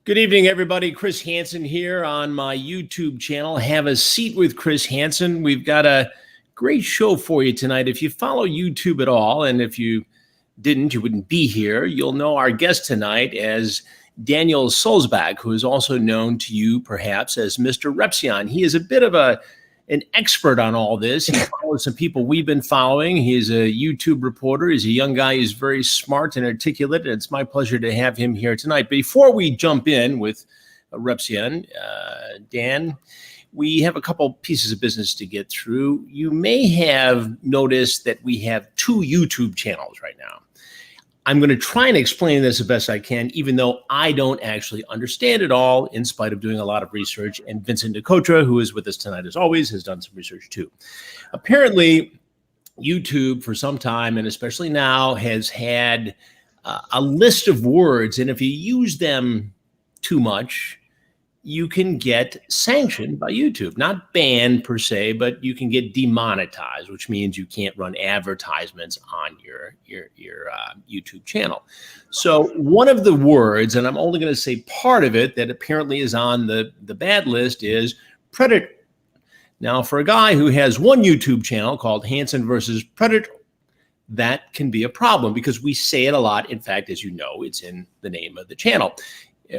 Good evening, everybody. Chris Hansen here on my YouTube channel. Have a seat with Chris Hansen. We've got a great show for you tonight. If you follow YouTube at all, and if you didn't, you wouldn't be here, you'll know our guest tonight as Daniel Sulzbach, who is also known to you perhaps as Mr. Repzion. He is a bit of an expert on all this. He follows some people we've been following. He's a YouTube reporter. He's a young guy. He's very smart and articulate. And it's my pleasure to have him here tonight. Before we jump in with Repzion, Dan, we have a couple pieces of business to get through. You may have noticed that we have two YouTube channels right now. I'm going to try and explain this the best I can, even though I don't actually understand it all, in spite of doing a lot of research. And Vincent DeCotra, who is with us tonight as always, has done some research too. Apparently, YouTube for some time, and especially now, has had a list of words. And if you use them too much, you can get sanctioned by YouTube. Not banned per se, but you can get demonetized, which means you can't run advertisements on your YouTube channel. So one of the words, and I'm only going to say part of it, that apparently is on the bad list is predator. Now, for a guy who has one YouTube channel called Hansen versus Predator, that can be a problem because we say it a lot. In fact, as you know, it's in the name of the channel.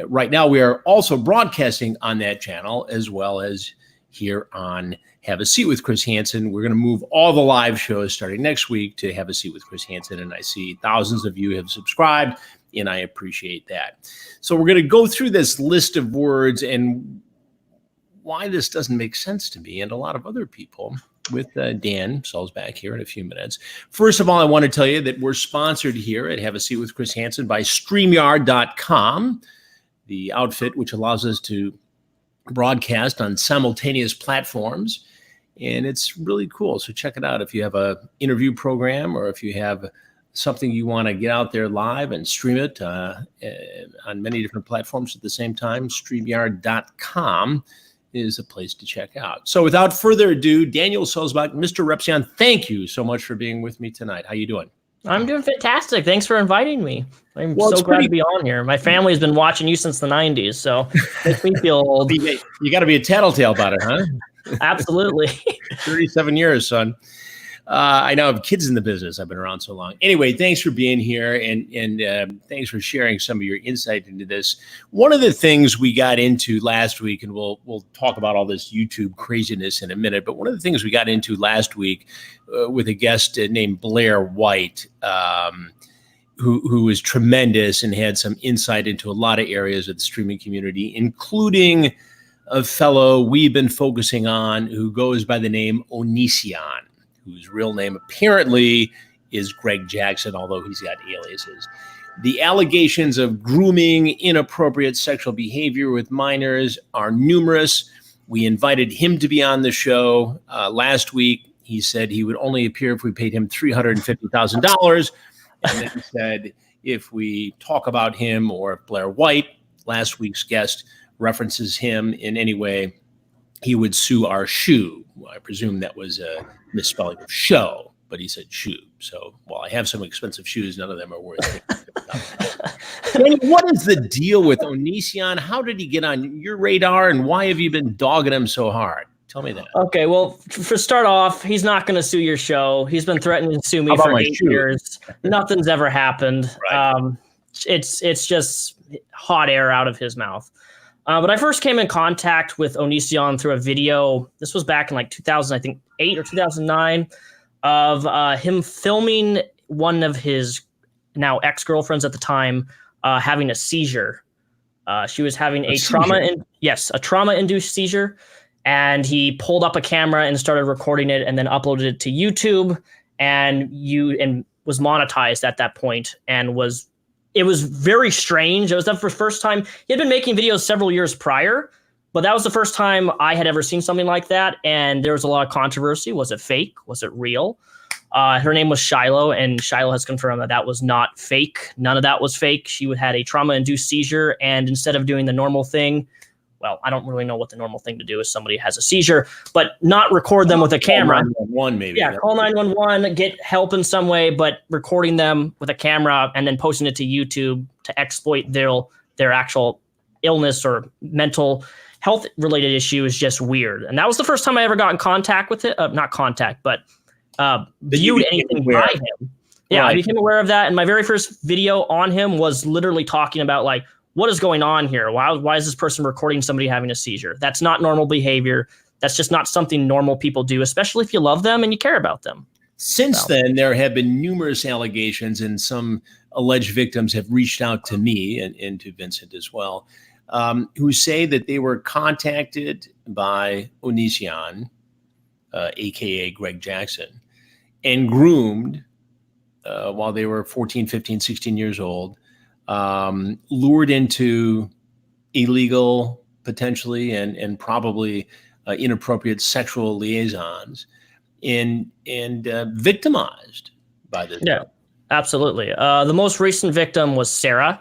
Right now, we are also broadcasting on that channel as well as here on Have a Seat with Chris Hansen. We're going to move all the live shows starting next week to Have a Seat with Chris Hansen. And I see thousands of you have subscribed, and I appreciate that. So we're going to go through this list of words and why this doesn't make sense to me and a lot of other people with Dan Sulzbach here in a few minutes. First of all, I want to tell you that we're sponsored here at Have a Seat with Chris Hansen by StreamYard.com. The outfit which allows us to broadcast on simultaneous platforms. And it's really cool. So check it out. If you have an interview program or if you have something you want to get out there live and stream it on many different platforms at the same time, StreamYard.com is a place to check out. So without further ado, Daniel Sulzbach, Mr. Repzion, thank you so much for being with me tonight. How you doing? I'm doing fantastic. Thanks for inviting me. I'm so glad to be on here. My family has been watching you since the 90s, so it makes me feel old. You got to be a tattletale about it, huh? Absolutely. 37 years, son. I now have kids in the business. I've been around so long. Anyway, thanks for being here, and thanks for sharing some of your insight into this. One of the things we got into last week, and we'll talk about all this YouTube craziness in a minute, but one of the things we got into last week with a guest named Blair White, who was tremendous and had some insight into a lot of areas of the streaming community, including a fellow we've been focusing on who goes by the name Oniisan, whose real name apparently is Greg Jackson, although he's got aliases. The allegations of grooming, inappropriate sexual behavior with minors are numerous. We invited him to be on the show last week. He said he would only appear if we paid him $350,000. And then he said if we talk about him or if Blair White, last week's guest, references him in any way, he would sue our shoe. Well, I presume that was a misspelling of show, but he said shoe. So while I have some expensive shoes, none of them are worth it. What is the deal with Oniisan? How did he get on your radar, and why have you been dogging him so hard? Tell me that. Okay, well, for start off, he's not going to sue your show. He's been threatening to sue me for 8 years. Nothing's ever happened. Right. It's just hot air out of his mouth. But I first came in contact with Oniisan through a video. This was back in like 2008 or 2009 of him filming one of his now ex-girlfriends at the time having a seizure. She was having a trauma-induced seizure. And he pulled up a camera and started recording it and then uploaded it to YouTube and was monetized at that point and it was very strange. It was the first time. He had been making videos several years prior, but that was the first time I had ever seen something like that. And there was a lot of controversy. Was it fake? Was it real? Her name was Shiloh, and Shiloh has confirmed that that was not fake. None of that was fake. She had a trauma-induced seizure, and instead of doing the normal thing, well, I don't really know what the normal thing to do is somebody has a seizure, but not record them with a camera. Call 911 maybe. Yeah, call 911, get help in some way, but recording them with a camera and then posting it to YouTube to exploit their actual illness or mental health related issue is just weird. And that was the first time I ever got in contact with it. Not contact, but viewed anything by him. Yeah, right. I became aware of that. And my very first video on him was literally talking about like, what is going on here? Why is this person recording somebody having a seizure? That's not normal behavior. That's just not something normal people do, especially if you love them and you care about them. Since then, there have been numerous allegations, and some alleged victims have reached out to me and to Vincent as well, who say that they were contacted by Oniisan, aka Greg Jackson, and groomed while they were 14, 15, 16 years old, lured into illegal, potentially, and probably inappropriate sexual liaisons, and victimized by this. Yeah, absolutely. The most recent victim was Sara.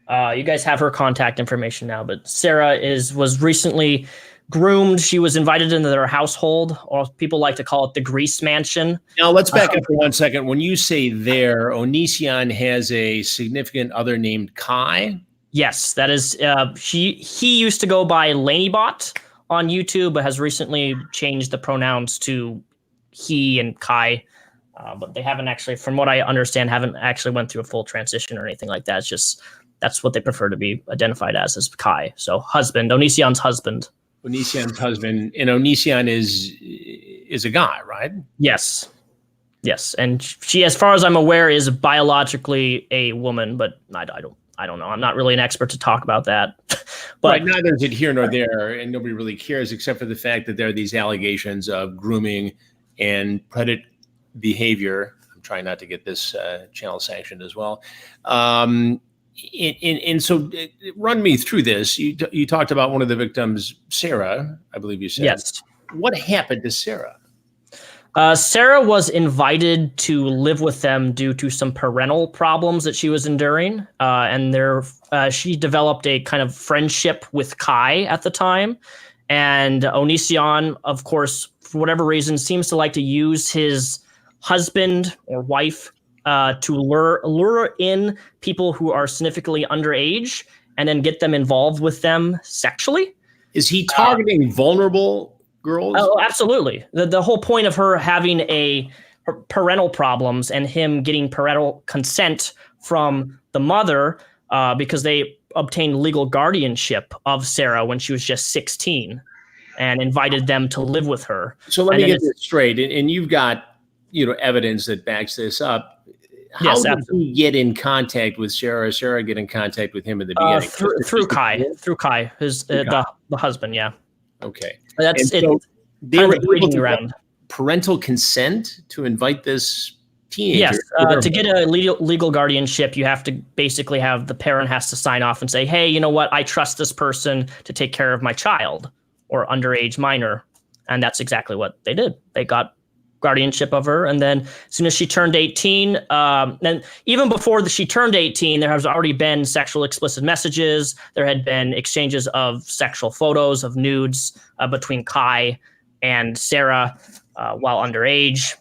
You guys have her contact information now, but Sara was recently groomed. She was invited into their household, or people like to call it the Grease Mansion. Now let's back up for 1 second. When you say there, Oniisan has a significant other named Kai. Yes, that is. He used to go by Lanebot on YouTube, but has recently changed the pronouns to he and Kai. But they haven't actually, from what I understand, haven't actually went through a full transition or anything like that. It's just that's what they prefer to be identified as Kai. So husband, Oniisan's husband. Oniisan's husband, and Oniisan is a guy, right? Yes. And she, as far as I'm aware, is biologically a woman, but I don't know. I'm not really an expert to talk about that. But right, neither is it here nor there, and nobody really cares except for the fact that there are these allegations of grooming and predatory behavior. I'm trying not to get this channel sanctioned as well. And so run me through this. You talked about one of the victims, Sara, I believe you said. Yes. What happened to Sara? Sara was invited to live with them due to some parental problems that she was enduring. And she developed a kind of friendship with Kai at the time. And Oniisan, of course, for whatever reason, seems to like to use his husband or wife to lure in people who are significantly underage and then get them involved with them sexually. Is he targeting vulnerable girls? Oh, absolutely. The whole point of her having her parental problems and him getting parental consent from the mother, because they obtained legal guardianship of Sara when she was just 16 and invited them to live with her. So let me get this straight. And you've got, evidence that backs this up. How did he get in contact with Sara? Or Sara get in contact with him in the beginning? Through Kai, the husband. Yeah. Okay. They were able to get parental consent to invite this teenager. Yes. To get a legal guardianship, you have to basically have the parent has to sign off and say, hey, you know what? I trust this person to take care of my child or underage minor. And that's exactly what they did. They got guardianship of her. And then as soon as she turned 18, and even before she turned 18, there has already been sexual explicit messages. There had been exchanges of sexual photos of nudes between Kai and Sara while underage.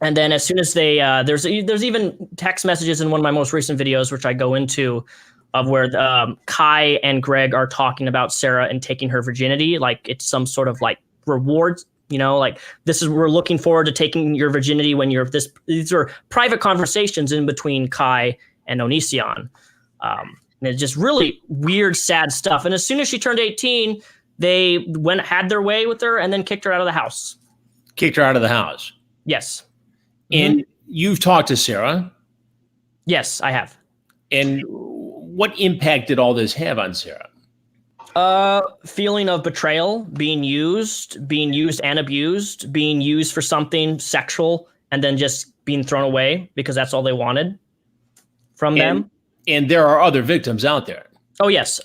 And then as soon as there's even text messages in one of my most recent videos, which I go into, of where Kai and Greg are talking about Sara and taking her virginity. Like it's some sort of like reward. Like we're looking forward to taking your virginity when you're this. These are private conversations in between Kai and Oniisan. And it's just really weird, sad stuff. And as soon as she turned 18, they had their way with her and then kicked her out of the house. Kicked her out of the house? Yes. And you've talked to Sara? Yes, I have. And what impact did all this have on Sara? Feeling of betrayal, being used and abused, being used for something sexual, and then just being thrown away because that's all they wanted from them. And there are other victims out there. Oh, yes.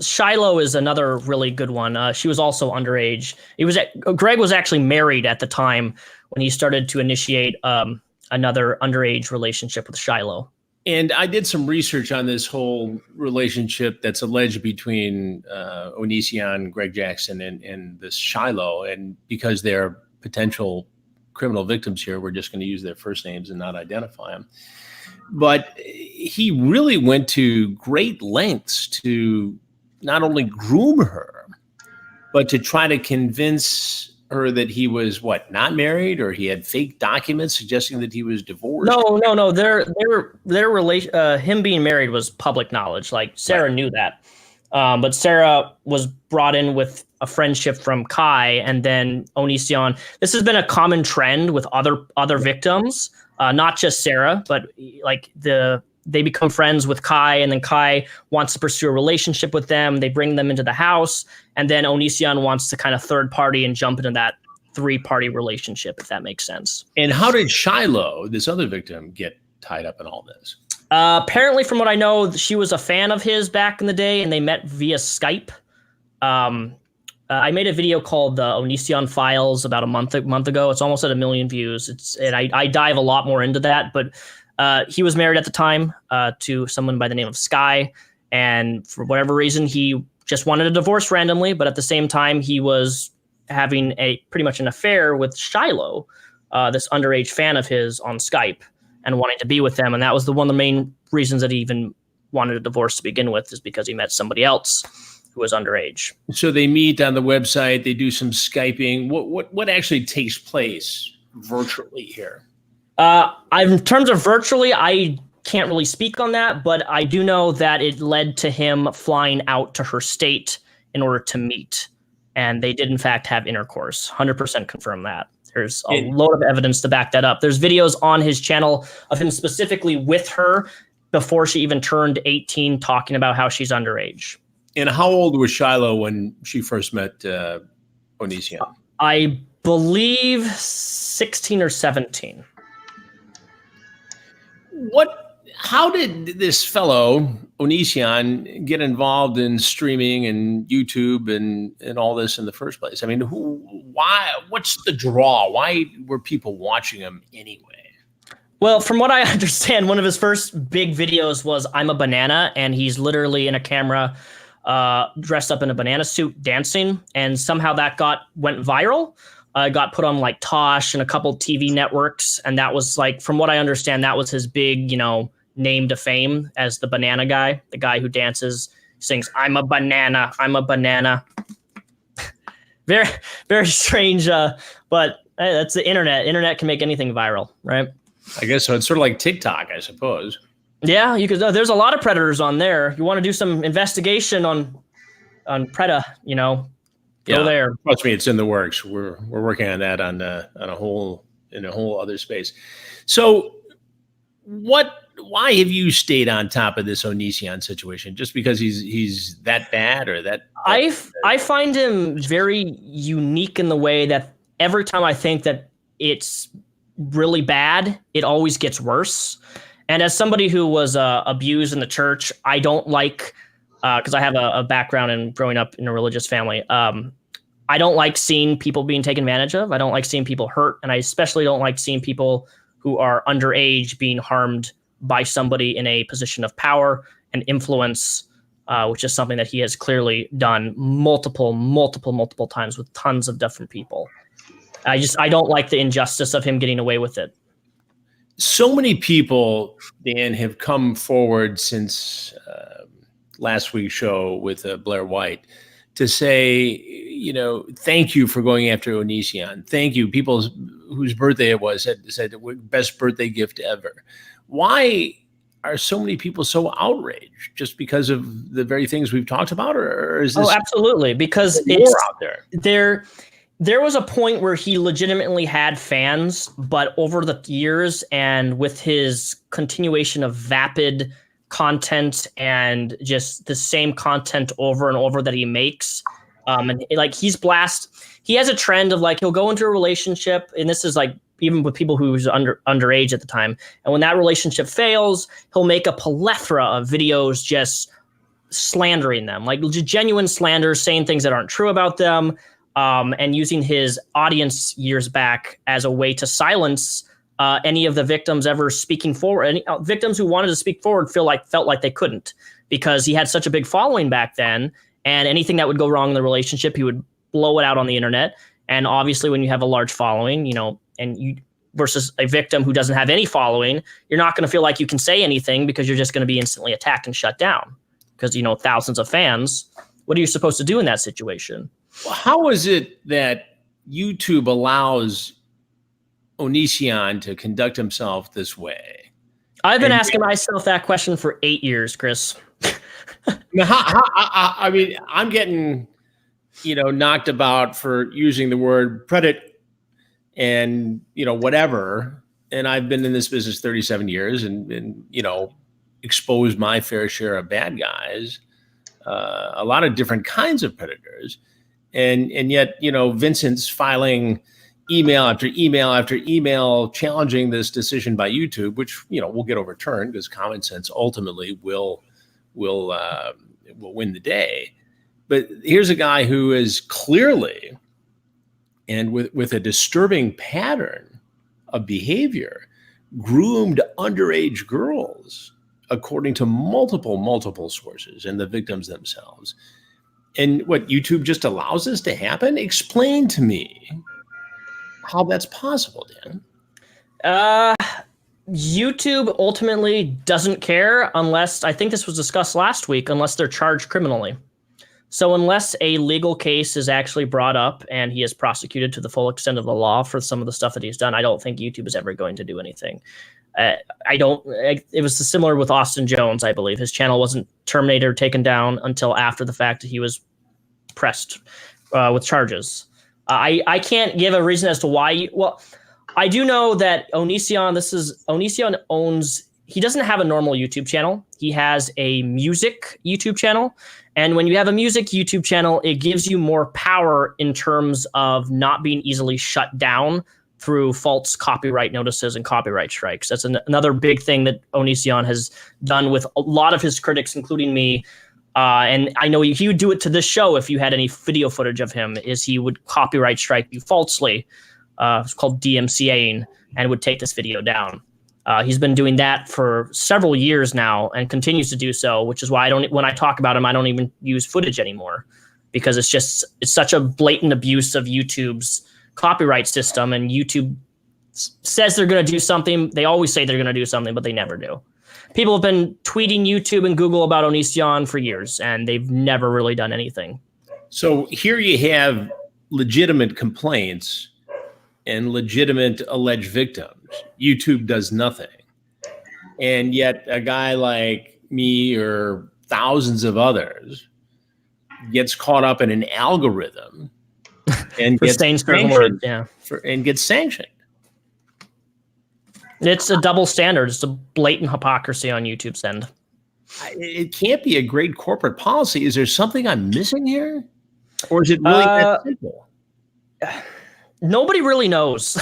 Shiloh is another really good one. She was also underage. Greg was actually married at the time when he started to initiate another underage relationship with Shiloh. And I did some research on this whole relationship that's alleged between Oniisan, Greg Jackson, and this Shiloh. And because they're potential criminal victims here, we're just going to use their first names and not identify them. But he really went to great lengths to not only groom her, but to try to convince her that he was not married, or he had fake documents suggesting that he was divorced? No. Their relation, him being married was public knowledge. Like Sara knew that, but Sara was brought in with a friendship from Kai, and then Onision. This has been a common trend with other victims, not just Sara, but like they become friends with Kai, and then Kai wants to pursue a relationship with them. They bring them into the house, and then Onision wants to kind of third party and jump into that 3-party relationship, if that makes sense. And how did Shiloh, this other victim, get tied up in all this? Apparently, from what I know, she was a fan of his back in the day, and they met via Skype. I made a video called the Onision Files about a month ago. It's almost at 1 million views. And I dive a lot more into that, but he was married at the time to someone by the name of Sky, and for whatever reason, he just wanted a divorce randomly. But at the same time, he was having pretty much an affair with Shiloh, this underage fan of his, on Skype, and wanting to be with them. And that was one of the main reasons that he even wanted a divorce to begin with, is because he met somebody else who was underage. So they meet on the website. They do some Skyping. What actually takes place virtually here? In terms of virtually, I can't really speak on that, but I do know that it led to him flying out to her state in order to meet. And they did, in fact, have intercourse. 100% confirm that. There's a load of evidence to back that up. There's videos on his channel of him specifically with her before she even turned 18, talking about how she's underage. And how old was Shiloh when she first met Onision? I believe 16 or 17. How did this fellow Onision get involved in streaming and YouTube and all this in the first place? I mean, why? What's the draw? Why were people watching him anyway? Well, from what I understand, one of his first big videos was "I'm a banana," and he's literally in a camera, dressed up in a banana suit, dancing, and somehow that went viral. Got put on like Tosh and a couple TV networks. And that was like, from what I understand, that was his big, name to fame as the banana guy, the guy who dances, sings, "I'm a banana, I'm a banana." Very, very strange. But hey, that's the internet. Internet can make anything viral, right? I guess so. It's sort of like TikTok, I suppose. Yeah, you could. There's a lot of predators on there. You want to do some investigation on PRETA, Go there. Trust me, it's in the works. We're working on that in a whole other space. So, why have you stayed on top of this Onision situation? Just because he's that bad, or that? I find him very unique in the way that every time I think that it's really bad, it always gets worse. And as somebody who was abused in the church, I don't like, because I have a background in growing up in a religious family. I don't like seeing people being taken advantage of. I don't like seeing people hurt. And I especially don't like seeing people who are underage being harmed by somebody in a position of power and influence, which is something that he has clearly done multiple times with tons of different people. I don't like the injustice of him getting away with it. So many people, Dan, have come forward since last week's show with Blair White to say, thank you for going after Onision. Thank you. People whose birthday it was said best birthday gift ever. Why are so many people so outraged? Just because of the very things we've talked about, or is this? Oh, absolutely. Because it's out there. There was a point where he legitimately had fans, but over the years and with his continuation of vapid content and just the same content over and over that he makes, and like he has a trend of like, he'll go into a relationship, and this is like even with people who was underage at the time, and when that relationship fails, he'll make a plethora of videos just slandering them, like genuine slander, saying things that aren't true about them. And using his audience years back as a way to silence any of the victims ever speaking forward. Any victims who wanted to speak forward felt like they couldn't, because he had such a big following back then, and anything that would go wrong in the relationship, he would blow it out on the internet. And obviously, when you have a large following, and you versus a victim who doesn't have any following, you're not going to feel like you can say anything, because you're just going to be instantly attacked and shut down, because thousands of fans What are you supposed to do in that situation? Well, how is it that YouTube allows Oniisan to conduct himself this way? I've been asking myself that question for 8 years, Chris. I mean, I'm getting, knocked about for using the word predate and, whatever. And I've been in this business 37 years and exposed my fair share of bad guys, a lot of different kinds of predators. And yet, Vincent's filing email after email after email challenging this decision by YouTube, which, will get overturned because common sense ultimately will win the day. But here's a guy who is clearly, and with a disturbing pattern of behavior, groomed underage girls, according to multiple sources and the victims themselves. And what, YouTube just allows this to happen? Explain to me how that's possible, Dan. YouTube ultimately doesn't care unless, I think this was discussed last week, unless they're charged criminally. So unless a legal case is actually brought up and he is prosecuted to the full extent of the law for some of the stuff that he's done, I don't think YouTube is ever going to do anything. It was similar with Austin Jones, I believe. His channel wasn't terminated or taken down until after the fact that he was pressed with charges. I can't give a reason as to why. Well, I do know that Oniisan owns, he doesn't have a normal YouTube channel. He has a music YouTube channel. And when you have a music YouTube channel, it gives you more power in terms of not being easily shut down through false copyright notices and copyright strikes. That's another big thing that Oniisan has done with a lot of his critics, including me. And I know he would do it to this show if you had any video footage of him, is he would copyright strike you falsely. It's called DMCAing, and would take this video down. He's been doing that for several years now and continues to do so, which is why when I talk about him, I don't even use footage anymore, because it's such a blatant abuse of YouTube's copyright system. And YouTube says they're going to do something. They always say they're going to do something, but they never do. People have been tweeting YouTube and Google about Oniisan for years, and they've never really done anything. So here you have legitimate complaints and legitimate alleged victims. YouTube does nothing. And yet a guy like me or thousands of others gets caught up in an algorithm and gets sanctioned. And gets sanctioned. It's a double standard. It's a blatant hypocrisy on YouTube's end. It can't be a great corporate policy. Is there something I'm missing here? Or is it really that simple? Nobody really knows.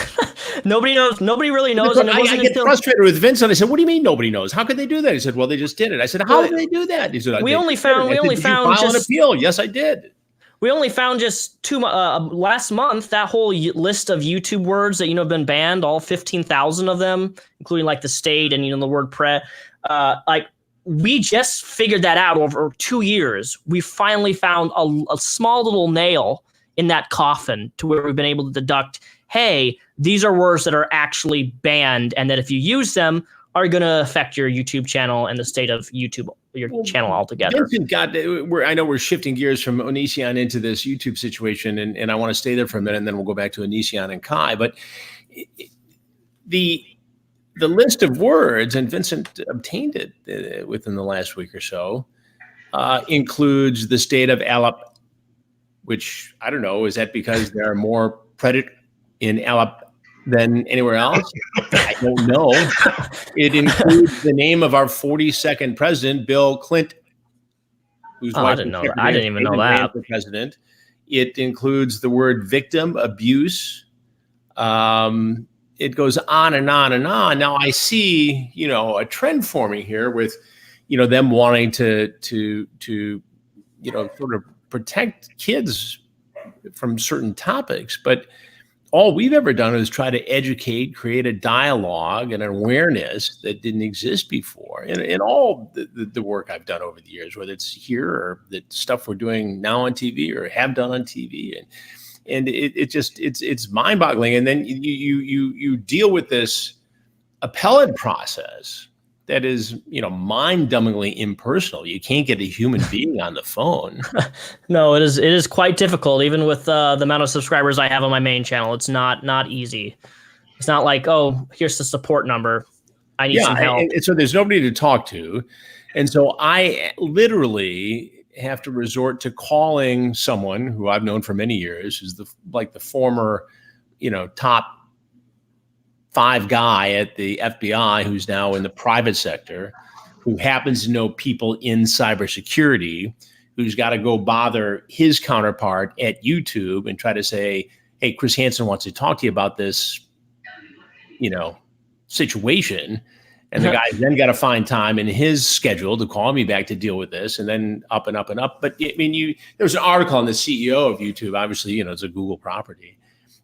Nobody knows. Nobody really knows. And I get frustrated with Vincent. I said, "What do you mean nobody knows? How could they do that?" He said, "Well, they just did it." I said, "How did they do that?" He said, "We only found an appeal." Yes, I did. We only found just last month that whole list of YouTube words that have been banned, all 15,000 of them, including like the state and the word pre. We just figured that out over 2 years. We finally found a small little nail in that coffin to where we've been able to deduct, hey, these are words that are actually banned, and that if you use them, are going to affect your YouTube channel and the state of YouTube, your channel altogether. Vincent I know we're shifting gears from Oniisan into this YouTube situation, and I want to stay there for a minute, and then we'll go back to Oniisan and Kai. But the list of words, and Vincent obtained it within the last week or so, includes the state of Alep, which I don't know, is that because there are more predate in Alep than anywhere else? I don't know. It includes the name of our 42nd president, Bill Clinton. I didn't know that. I didn't even know that. The president. It includes the word victim, abuse. It goes on and on and on. Now I see, a trend forming here with, them wanting to sort of protect kids from certain topics, but all we've ever done is try to educate, create a dialogue and an awareness that didn't exist before. And all the work I've done over the years, whether it's here or the stuff we're doing now on TV or have done on TV, and it's mind-boggling. And then you deal with this appellate process that is, mind-numbingly impersonal. You can't get a human being on the phone. No, it is quite difficult, even with the amount of subscribers I have on my main channel. It's not easy. It's not like, oh, here's the support number. I need some help. And so there's nobody to talk to. And so I literally have to resort to calling someone who I've known for many years, who's the former, top 5 guy at the FBI, who's now in the private sector, who happens to know people in cybersecurity, who's got to go bother his counterpart at YouTube and try to say, hey, Chris Hansen wants to talk to you about this, situation. And the guy's then got to find time in his schedule to call me back to deal with this, and then up and up and up. But I mean, there's an article on the CEO of YouTube. Obviously, it's a Google property.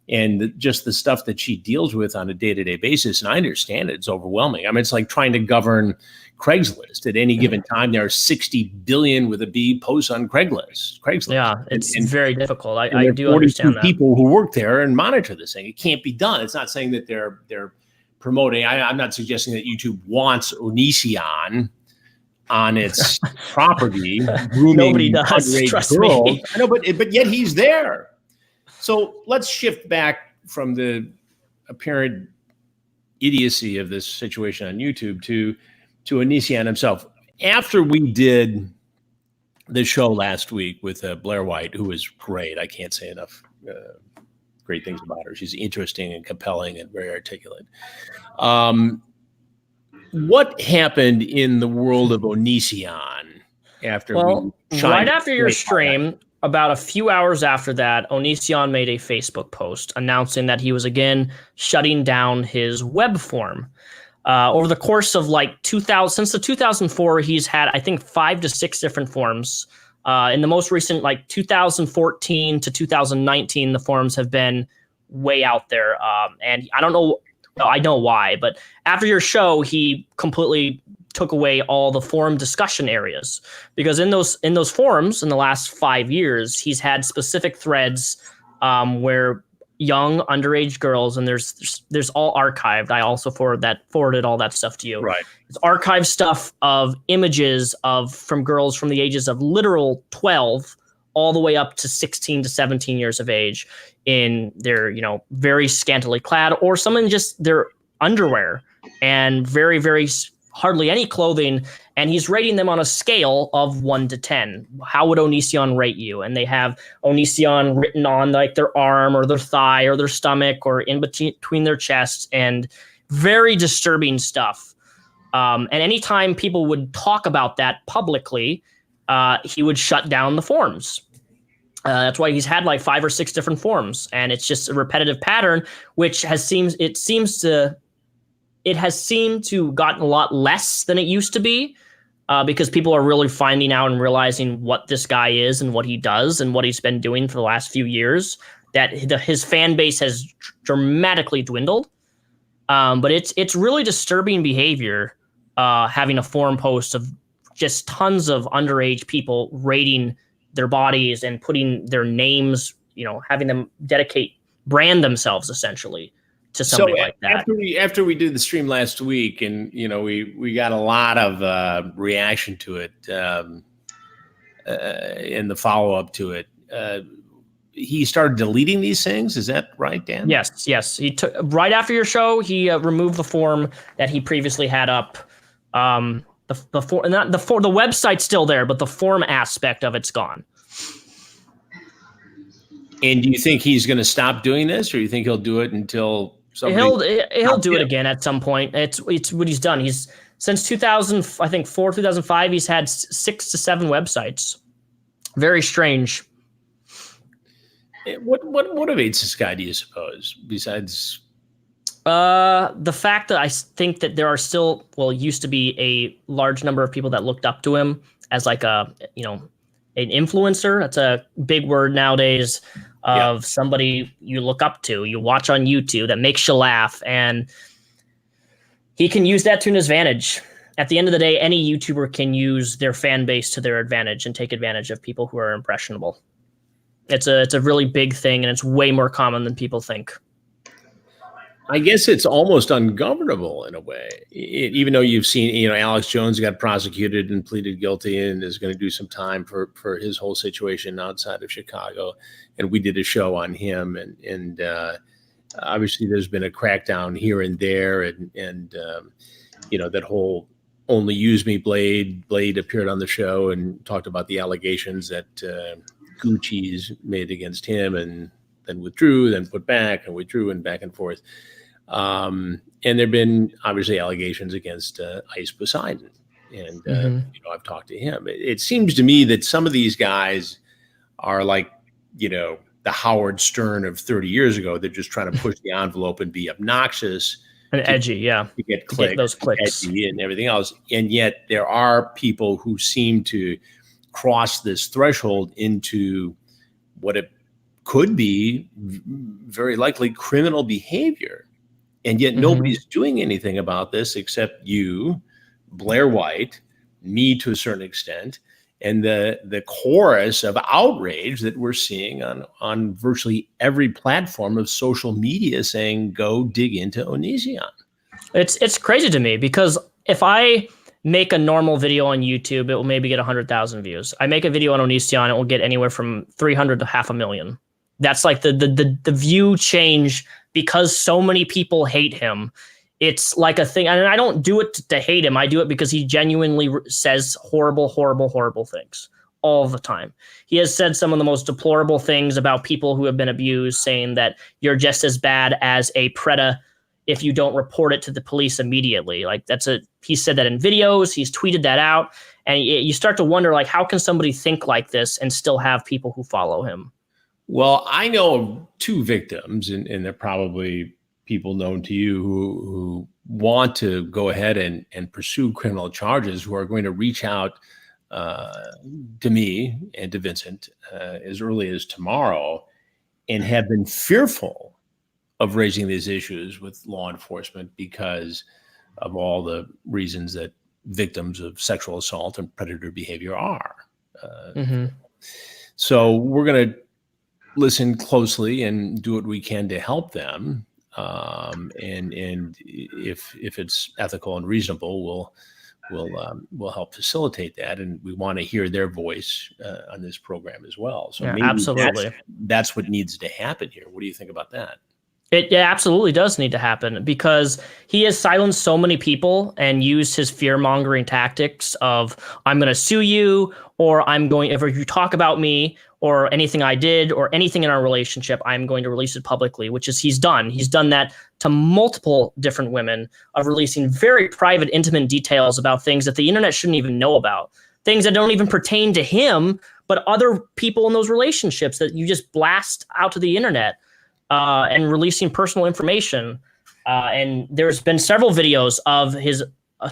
And just the stuff that she deals with on a day-to-day basis, and I understand it's overwhelming. I mean, it's like trying to govern Craigslist. At any given time, there are 60 billion with a B posts on Craigslist. Yeah, it's very difficult. I do understand that. People who work there and monitor this thing. It can't be done. It's not saying that they're promoting. I'm not suggesting that YouTube wants Oniisan on its property. Nobody does. Trust me. I know, but yet he's there. So let's shift back from the apparent idiocy of this situation on YouTube to Oniisan himself. After we did the show last week with Blair White, who was great, I can't say enough great things about her. She's interesting and compelling and very articulate. What happened in the world of Oniisan after? Right after your stream? About a few hours after that, Oniisan made a Facebook post announcing that he was again shutting down his web form. Over the course of since the 2004, he's had, I think, 5 to 6 different forms. In the most recent, 2014 to 2019, the forums have been way out there. And I don't know, I know why, but after your show, he completely took away all the forum discussion areas, because in those forums in the last 5 years, he's had specific threads where young underage girls, and there's all archived. I also forwarded all that stuff to you. Right. It's archived stuff of images from girls from the ages of literal 12 all the way up to 16 to 17 years of age in their, very scantily clad, or some in just their underwear and very, very hardly any clothing, and he's rating them on a scale of 1 to 10. How would Oniisan rate you? And they have Oniisan written on their arm or their thigh or their stomach or in between their chests, and very disturbing stuff. And anytime people would talk about that publicly, he would shut down the forums. That's why he's had 5 or 6 different forums, and it's just a repetitive pattern, which has seemed to gotten a lot less than it used to be, because people are really finding out and realizing what this guy is and what he does and what he's been doing for the last few years, that his fan base has dramatically dwindled. But it's really disturbing behavior, having a forum post of just tons of underage people rating their bodies and putting their names, having them brand themselves essentially to somebody like that. After we did the stream last week, and we got a lot of reaction to it in the follow up to it. He started deleting these things. Is that right, Dan? Yes. He took right after your show. He removed the form that he previously had up. The website's still there, but the forum aspect of it's gone. And do you think he's going to stop doing this, or you think he'll do it until somebody? He'll do it again at some point. It's what he's done. He's since 2005. He's had 6 to 7 websites. Very strange. What motivates this guy, do you suppose? Besides, the fact that I think that there are still, used to be a large number of people that looked up to him as an influencer. That's a big word nowadays of somebody you look up to, you watch on YouTube that makes you laugh, and he can use that to his advantage. At the end of the day, any YouTuber can use their fan base to their advantage and take advantage of people who are impressionable. It's a really big thing, and it's way more common than people think. I guess it's almost ungovernable in a way, even though you've seen, Alex Jones got prosecuted and pleaded guilty and is going to do some time for his whole situation outside of Chicago. And we did a show on him, and obviously there's been a crackdown here and there, and that whole Only Use Me Blade appeared on the show and talked about the allegations that Gucci's made against him, and then withdrew, then put back and withdrew, and back and forth. And there've been obviously allegations against Ice Poseidon, and I've talked to him. It seems to me that some of these guys are like, the Howard Stern of 30 years ago. They're just trying to push the envelope and be obnoxious and edgy, to get clicks, get those clicks, edgy and everything else. And yet there are people who seem to cross this threshold into what it could be very likely criminal behavior. And yet nobody's doing anything about this except you, Blair White, me to a certain extent, and the chorus of outrage that we're seeing on virtually every platform of social media saying, go dig into Onision. It's crazy to me, because if I make a normal video on YouTube, it will maybe get 100,000 views. I make a video on Onision, it will get anywhere from 300 to 500,000. That's like the view change, because so many people hate him. It's like a thing. And I don't do it to hate him. I do it because he genuinely says horrible, horrible, horrible things all the time. He has said some of the most deplorable things about people who have been abused, saying that you're just as bad as a predator if you don't report it to the police immediately. Like he said that in videos, he's tweeted that out. And you start to wonder, like, how can somebody think like this and still have people who follow him? Well, I know of two victims, and they're probably people known to you who want to go ahead and pursue criminal charges, who are going to reach out to me and to Vincent as early as tomorrow, and have been fearful of raising these issues with law enforcement because of all the reasons that victims of sexual assault and predator behavior are. So we're going to listen closely and do what we can to help them. And if it's ethical and reasonable, we'll help facilitate that. And we want to hear their voice on this program as well. So maybe absolutely, that's what needs to happen here. What do you think about that? It absolutely does need to happen, because he has silenced so many people and used his fear-mongering tactics of, I'm going to sue you, or if you talk about me or anything I did or anything in our relationship, I'm going to release it publicly, which is he's done. He's done that to multiple different women, of releasing very private, intimate details about things that the internet shouldn't even know about, things that don't even pertain to him, but other people in those relationships that you just blast out to the internet. And releasing personal information. And there's been several videos of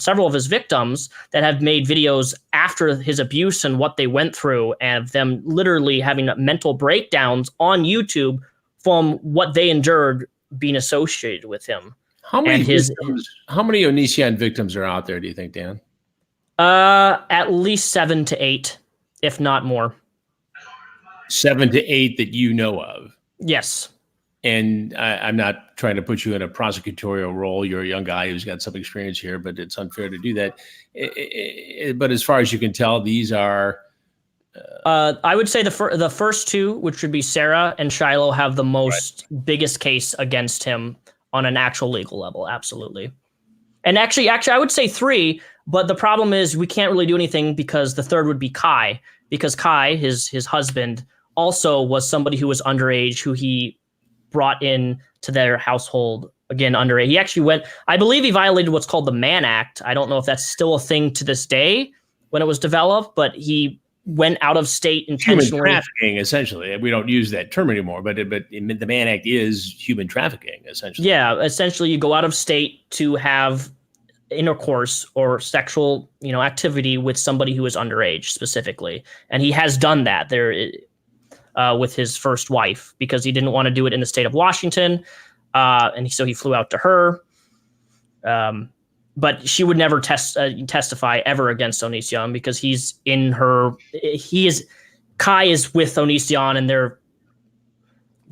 several of his victims that have made videos after his abuse and what they went through, and them literally having mental breakdowns on YouTube from what they endured being associated with him. How many Onision victims are out there, do you think, Dan? At least 7 to 8, if not more. 7 to 8 that you know of? Yes. And I'm not trying to put you in a prosecutorial role. You're a young guy who's got some experience here, but it's unfair to do that. But as far as you can tell, these are... I would say the first two, which would be Sara and Shiloh, have the biggest case against him on an actual legal level. Absolutely. And actually, I would say 3, but the problem is we can't really do anything because the third would be Kai, because Kai, his husband, also was somebody who was underage, who he brought in to their household, again, underage. He actually I believe he violated what's called the Mann Act. I don't know if that's still a thing to this day when it was developed, but he went out of state intentionally. Human trafficking, essentially. We don't use that term anymore, but the Mann Act is human trafficking, essentially. Yeah, essentially you go out of state to have intercourse or sexual, activity with somebody who is underage specifically. And he has done that with his first wife, because he didn't want to do it in the state of Washington. And so he flew out to her. But she would never testify ever against Onision, because Kai is with Onision, and they're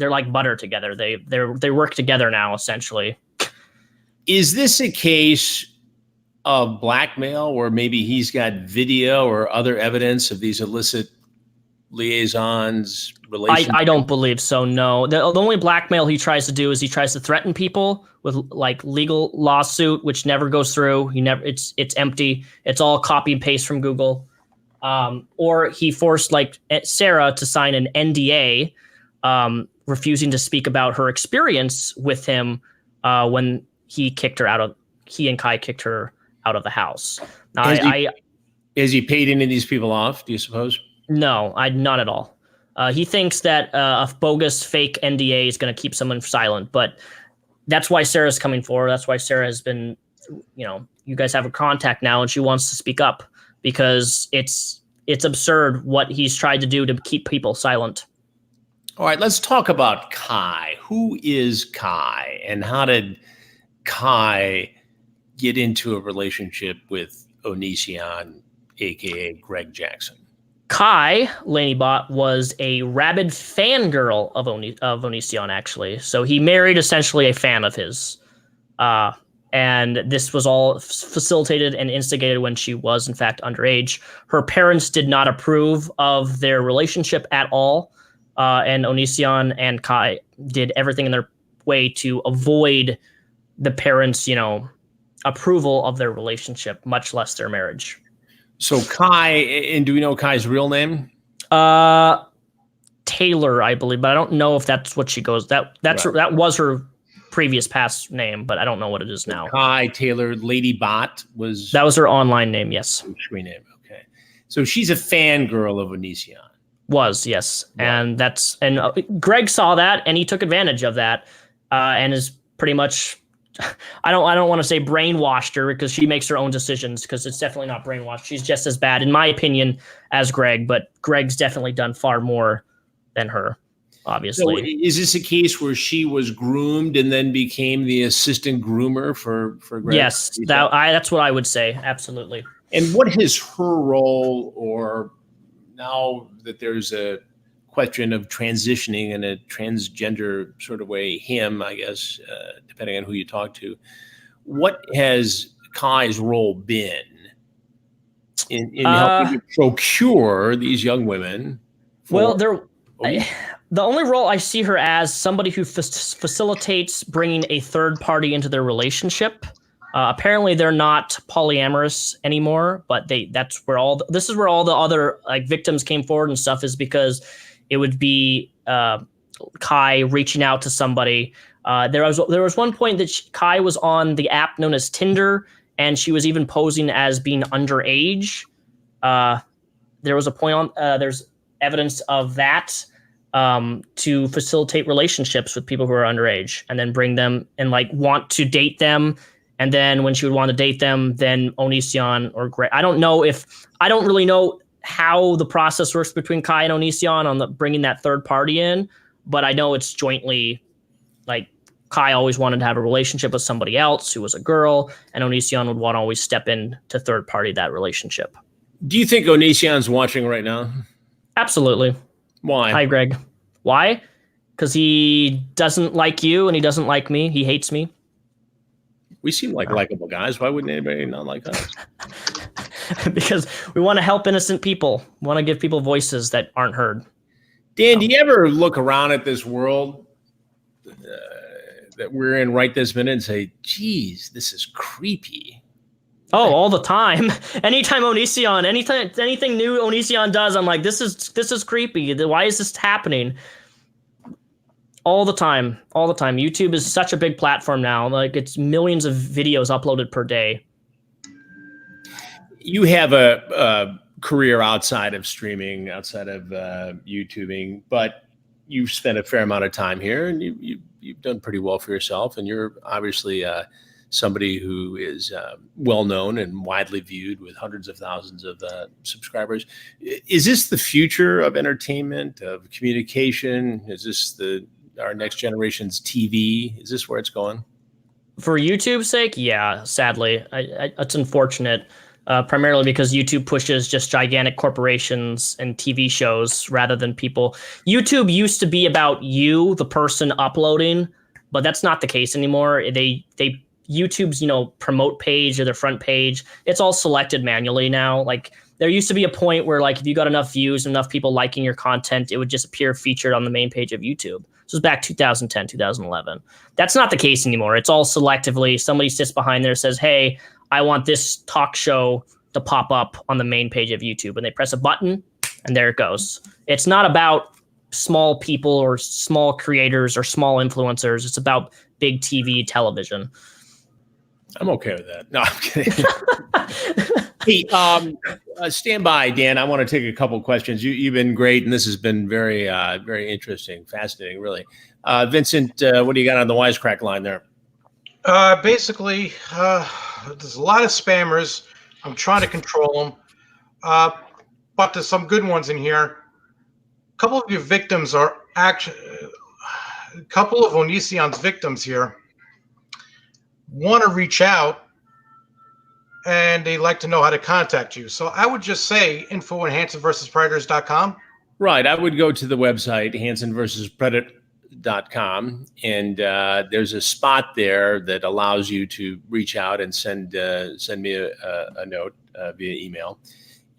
like butter together. They work together now, essentially. Is this a case of blackmail, or maybe he's got video or other evidence of these illicit liaisons? I don't believe so. No, the only blackmail he tries to do is he tries to threaten people with like legal lawsuit, which never goes through. It's empty. It's all copy and paste from Google. Or he forced like Sara to sign an NDA, refusing to speak about her experience with him when he and Kai kicked her out of the house. Has he paid any of these people off, do you suppose? No, not at all. He thinks that a bogus fake NDA is going to keep someone silent, but that's why Sarah's coming forward. That's why Sara has been, you guys have a contact now, and she wants to speak up because it's absurd what he's tried to do to keep people silent. All right, let's talk about Kai. Who is Kai, and how did Kai get into a relationship with Oniisan, aka Greg Jackson? Kai, Laney Bot, was a rabid fangirl of Oniisan, actually. So he married essentially a fan of his. And this was all facilitated and instigated when she was, in fact, underage. Her parents did not approve of their relationship at all. And Oniisan and Kai did everything in their way to avoid the parents, approval of their relationship, much less their marriage. So Kai, and do we know Kai's real name? Taylor, I believe, but I don't know if that's what she goes. That was her previous past name, but I don't know what it is now. Kai Taylor, Lady Bot was her online name. Yes, screen name. Okay, so she's a fangirl of Oniisan. Was, yes, right. And Greg saw that and he took advantage of that, and is pretty much. I don't want to say brainwashed her because she makes her own decisions, because it's definitely not brainwashed. She's just as bad, in my opinion, as Greg, but Greg's definitely done far more than her, obviously. So is this a case where she was groomed and then became the assistant groomer for Greg? Yes, that's what I would say. Absolutely. And what is her role, or now that there's a question of transitioning in a transgender sort of way, him, I guess, depending on who you talk to, what has Kai's role been in helping to procure these young women? The only role I see her as somebody who facilitates bringing a third party into their relationship. Apparently they're not polyamorous anymore, but this is where all the other like victims came forward and stuff, is because it would be Kai reaching out to somebody. There was one point that Kai was on the app known as Tinder, and she was even posing as being underage. There was a point on there's evidence of that to facilitate relationships with people who are underage, and then bring them and like want to date them. And then when she would want to date them, then Oniisan or Greg. I don't really know how the process works between Kai and Oniisan on bringing that third party in, but I know it's jointly, like Kai always wanted to have a relationship with somebody else who was a girl, and Oniisan would want to always step in to third party that relationship. Do you think Oniisan's watching right now? Absolutely. Why? Hi, Greg. Why? Because he doesn't like you and he doesn't like me. He hates me. We seem like likable guys. Why wouldn't anybody not like us? Because we want to help innocent people. We want to give people voices that aren't heard. Dan, do you ever look around at this world that we're in right this minute and say, geez, this is creepy? Oh, all the time. Anytime Oniisan, anything new Oniisan does, I'm like, this is creepy. Why is this happening? All the time. YouTube is such a big platform now. Like, it's millions of videos uploaded per day. You have a career outside of streaming, outside of YouTubing, but you've spent a fair amount of time here, and you've done pretty well for yourself. And you're obviously somebody who is well known and widely viewed with hundreds of thousands of subscribers. Is this the future of entertainment, of communication? Is this our next generation's TV? Is this where it's going? For YouTube's sake, yeah, sadly. It's unfortunate, primarily because YouTube pushes just gigantic corporations and TV shows rather than people. YouTube used to be about you, the person uploading, but that's not the case anymore. YouTube's, promote page or their front page, it's all selected manually now. Like there used to be a point where like if you got enough views, enough people liking your content, it would just appear featured on the main page of YouTube. This was back 2010, 2011. That's not the case anymore. It's all selectively. Somebody sits behind there, says, hey, I want this talk show to pop up on the main page of YouTube. And they press a button and there it goes. It's not about small people or small creators or small influencers. It's about big TV television. I'm okay with that. No, I'm kidding. Hey, stand by, Dan. I want to take a couple of questions. You've been great, and this has been very, very interesting, fascinating, really. Vincent, what do you got on the wisecrack line there? Basically, there's a lot of spammers. I'm trying to control them, but there's some good ones in here. A couple of your victims are actually, a couple of Oniisan's victims here want to reach out, and they like to know how to contact you. So I would just say info at HansenVersusPredators.com. Right. I would go to the website, HansenVersusPredator.com, and there's a spot there that allows you to reach out and send me a note via email.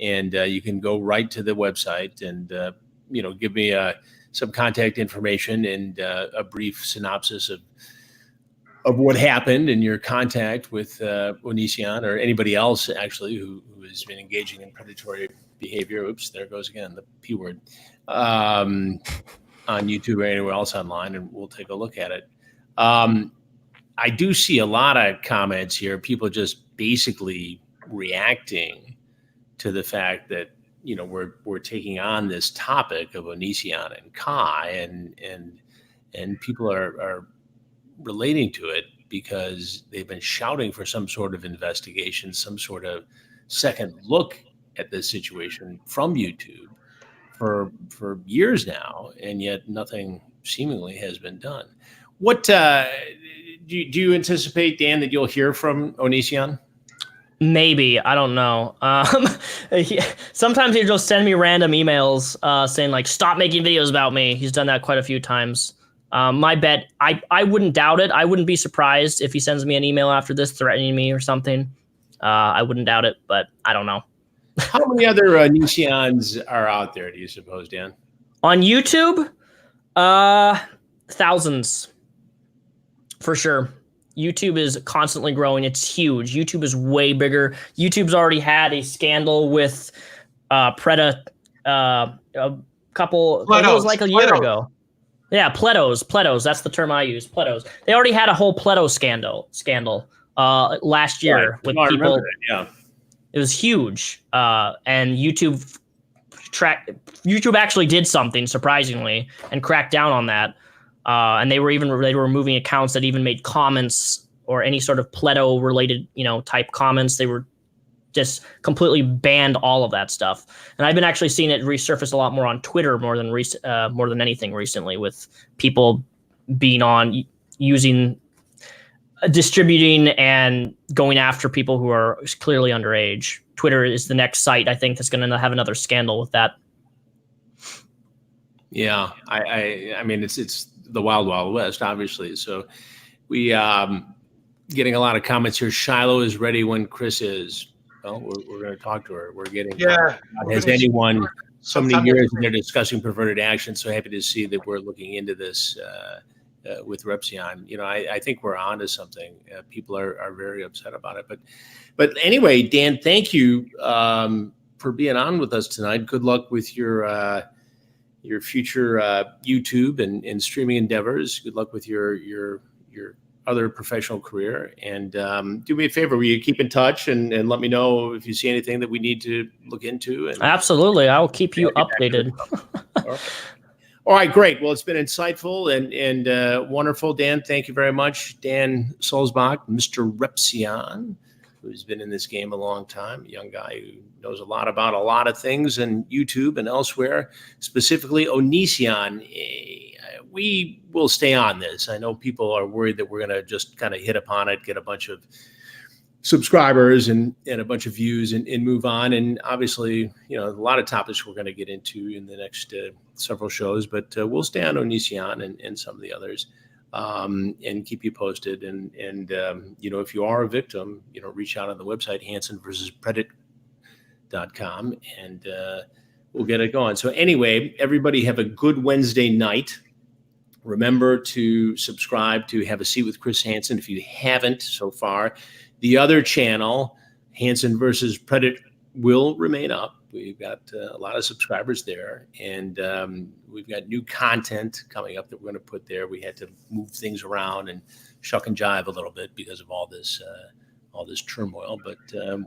And you can go right to the website and, give me some contact information and a brief synopsis of what happened in your contact with Oniisan or anybody else actually who has been engaging in predatory behavior. Oops, there it goes again, the P word, on YouTube or anywhere else online, and we'll take a look at it. I do see a lot of comments here, people just basically reacting to the fact that, we're taking on this topic of Oniisan and Kai, and people are relating to it because they've been shouting for some sort of investigation, some sort of second look at this situation from YouTube for years now, and yet nothing seemingly has been done. What do you anticipate, Dan, that you'll hear from Oniisan? Maybe. I don't know. Sometimes he'll just send me random emails saying like, stop making videos about me. He's done that quite a few times. My bet, I wouldn't doubt it. I wouldn't be surprised if he sends me an email after this threatening me or something. I wouldn't doubt it, but I don't know. How many other Oniisans are out there, do you suppose, Dan? On YouTube? Thousands. For sure. YouTube is constantly growing. It's huge. YouTube is way bigger. YouTube's already had a scandal with Preda a couple, it was like a year ago. Yeah, Pletos. That's the term I use. Pletos. They already had a whole Pleto scandal last year with people. Yeah, it was huge. And YouTube actually did something surprisingly and cracked down on that. And they were removing accounts that even made comments or any sort of Pleto related, type comments. They were just completely banned all of that stuff. And I've been actually seeing it resurface a lot more on Twitter more than anything recently, with people being on distributing and going after people who are clearly underage. Twitter is the next site I think that's going to have another scandal with that. Yeah, I mean it's the wild west, obviously. So we getting a lot of comments here. Shiloh is ready when Chris is. Well, we're going to talk to her. We're getting. Has anyone so many years and they're discussing perverted action? So happy to see that we're looking into this with Repzion. I think we're onto something. People are very upset about it. But anyway, Dan, thank you for being on with us tonight. Good luck with your future YouTube and streaming endeavors. Good luck with your other professional career. And do me a favor, will you keep in touch and let me know if you see anything that we need to look into? And absolutely. I'll keep you updated. All right, great. Well, it's been insightful and wonderful. Dan, thank you very much. Dan Sulzbach, Mr. Repzion, who's been in this game a long time, a young guy who knows a lot about a lot of things in YouTube and elsewhere, specifically Oniisan. We will stay on this. I know people are worried that we're going to just kind of hit upon it, get a bunch of subscribers and a bunch of views and move on. And obviously, a lot of topics we're going to get into in the next several shows, but we'll stay on Oniisan and some of the others. and keep you posted. And if you are a victim, reach out on the website, hansenversuspredator.com, and we'll get it going. So anyway, everybody have a good Wednesday night. Remember to subscribe to Have a Seat with Chris Hansen if you haven't so far. The other channel, Hansen versus Predator, will remain up. We've got a lot of subscribers there, and we've got new content coming up that we're going to put there. We had to move things around and shuck and jive a little bit because of all this turmoil, but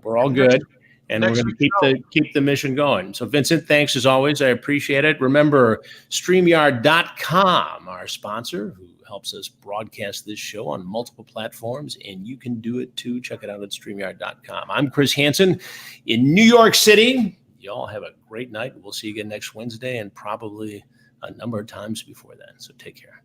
we're all good. And we're going to keep the mission going. So, Vincent, thanks as always. I appreciate it. Remember, StreamYard.com, our sponsor, who helps us broadcast this show on multiple platforms, and you can do it too. Check it out at StreamYard.com. I'm Chris Hansen in New York City. You all have a great night. We'll see you again next Wednesday and probably a number of times before then. So take care.